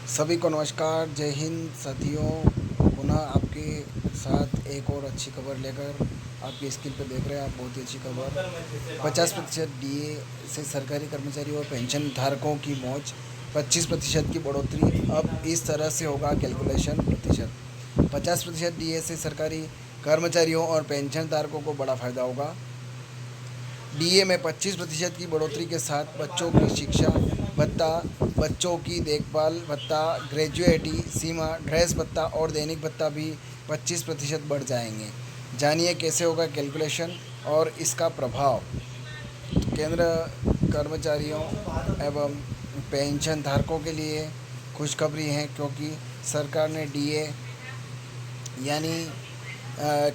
सभी को नमस्कार, जय हिंद साथियों। पुनः आपके साथ एक और अच्छी खबर लेकर आपकी स्क्रीन पर देख रहे हैं आप। बहुत ही अच्छी खबर। 50% डीए से सरकारी कर्मचारियों और पेंशन धारकों की मौज। 25% की बढ़ोतरी। अब इस तरह से होगा कैलकुलेशन प्रतिशत। 50% डीए से सरकारी कर्मचारियों और पेंशन धारकों को बड़ा फायदा होगा। डीए में 25% की बढ़ोतरी के साथ बच्चों की शिक्षा भत्ता, बच्चों की देखभाल भत्ता, ग्रेजुएटी सीमा, ड्रेस भत्ता और दैनिक भत्ता भी 25% बढ़ जाएंगे। जानिए कैसे होगा कैलकुलेशन और इसका प्रभाव। केंद्र कर्मचारियों एवं पेंशन धारकों के लिए खुशखबरी है, क्योंकि सरकार ने डीए यानी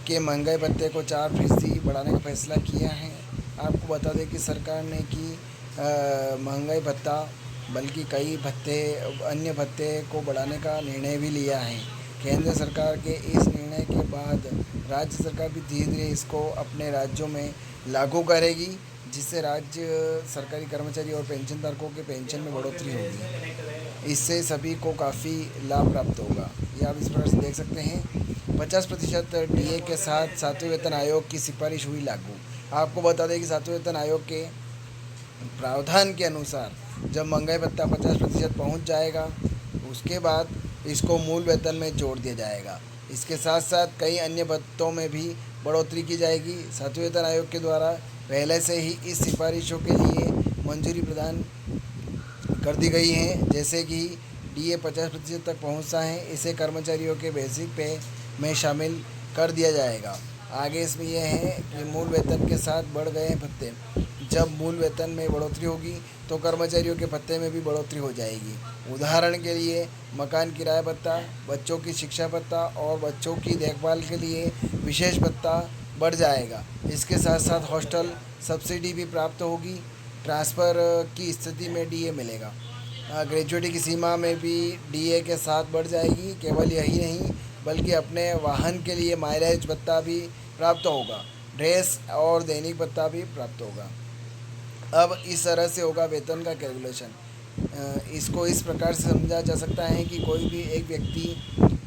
के महंगाई भत्ते को 4% बढ़ाने का फैसला किया है। आपको बता दें कि सरकार ने कि महंगाई भत्ता बल्कि कई भत्ते अन्य भत्ते को बढ़ाने का निर्णय भी लिया है। केंद्र सरकार के इस निर्णय के बाद राज्य सरकार भी धीरे धीरे इसको अपने राज्यों में लागू करेगी, जिससे राज्य सरकारी कर्मचारी और पेंशनधारकों के पेंशन में बढ़ोतरी होगी। इससे सभी को काफ़ी लाभ प्राप्त होगा। ये आप इस प्रकार से देख सकते हैं। 50% डीए के साथ सातवें वेतन आयोग की सिफारिश हुई लागू। आपको बता दें कि सातवें वेतन आयोग के प्रावधान के अनुसार जब महंगाई भत्ता 50% पहुँच जाएगा, उसके बाद इसको मूल वेतन में जोड़ दिया जाएगा। इसके साथ साथ कई अन्य भत्तों में भी बढ़ोतरी की जाएगी। सातवें वेतन आयोग के द्वारा पहले से ही इस सिफारिशों के लिए मंजूरी प्रदान कर दी गई है, जैसे कि डीए 50% तक पहुँचता है, इसे कर्मचारियों के बेसिक पे में शामिल कर दिया जाएगा। आगे इसमें यह है कि मूल वेतन के साथ बढ़ गए भत्ते। जब मूल वेतन में बढ़ोतरी होगी तो कर्मचारियों के भत्ते में भी बढ़ोतरी हो जाएगी। उदाहरण के लिए मकान किराया भत्ता, बच्चों की शिक्षा भत्ता और बच्चों की देखभाल के लिए विशेष भत्ता बढ़ जाएगा। इसके साथ साथ हॉस्टल सब्सिडी भी प्राप्त होगी। ट्रांसफ़र की स्थिति में डीए मिलेगा। ग्रेजुएटी की सीमा में भी डीए के साथ बढ़ जाएगी। केवल यही नहीं बल्कि अपने वाहन के लिए माइलेज भत्ता भी प्राप्त होगा। ड्रेस और दैनिक भत्ता भी प्राप्त होगा। अब इस तरह से होगा वेतन का कैलकुलेशन। इसको इस प्रकार से समझा जा सकता है कि कोई भी एक व्यक्ति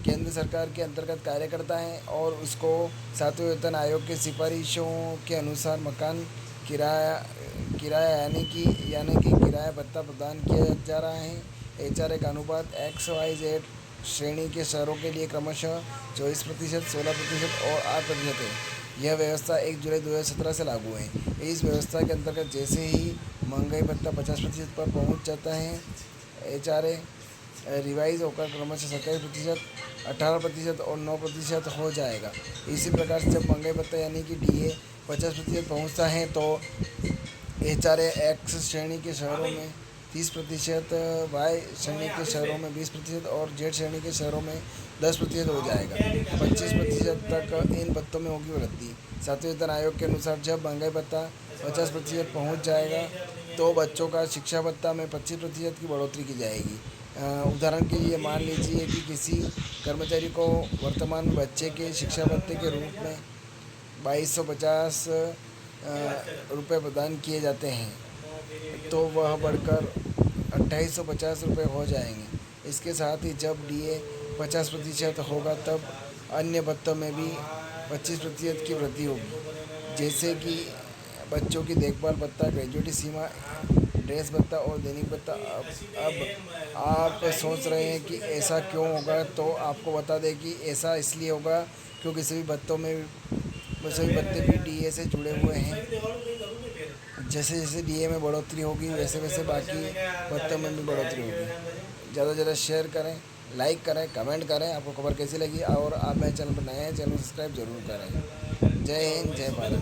केंद्र सरकार के अंतर्गत कार्य करता है और उसको सातवें वेतन आयोग के सिफारिशों के अनुसार मकान किराया किराया यानी कि किराया भत्ता प्रदान किया जा रहा है। एचआरए का अनुपात XYZ श्रेणी के शहरों के लिए क्रमशः 24%, 16% और 8% है। यह व्यवस्था 1 जुलाई 2017 से लागू है। इस व्यवस्था के अंतर्गत जैसे ही महंगाई भत्ता 50% पर पहुंच जाता है, एचआरए रिवाइज होकर क्रमशः 27%, 18% और 9% हो जाएगा। इसी प्रकार से जब महंगाई भत्ता यानी कि डीए 50% पहुँचता है तो एचआरए एक्स श्रेणी के शहरों में 30%, वाई श्रेणी के शहरों में 20% और जेड श्रेणी के शहरों में 10% हो जाएगा। 25% तक इन भत्तों में होगी वृद्धि। सातवें वेतन आयोग के अनुसार जब महंगाई भत्ता 50% पहुँच जाएगा तो बच्चों का शिक्षा भत्ता में 25% की बढ़ोतरी की जाएगी। उदाहरण के लिए मान लीजिए कि किसी कर्मचारी को वर्तमान में बच्चे के शिक्षा भत्ते के रूप में 2250 रुपये प्रदान किए जाते हैं, तो वह बढ़कर 2850 रुपये हो जाएंगे। इसके साथ ही जब डीए 50% होगा तब अन्य भत्तों में भी 25% की वृद्धि होगी, जैसे कि बच्चों की देखभाल भत्ता, ग्रेजुएटी सीमा, ड्रेस भत्ता और दैनिक भत्ता। अब आप सोच रहे हैं कि ऐसा क्यों होगा, तो आपको बता दें कि ऐसा इसलिए होगा क्योंकि सभी भत्ते भी डीए से जुड़े हुए हैं। जैसे जैसे डीए में बढ़ोतरी होगी वैसे वैसे बाकी भत्तों में भी बढ़ोतरी होगी। ज़्यादा से ज़्यादा शेयर करें, लाइक करें, कमेंट करें। आपको खबर कैसी लगी और आप मेरे चैनल पर नए हैं, चैनल सब्सक्राइब जरूर करें। जय हिंद, जय भारत।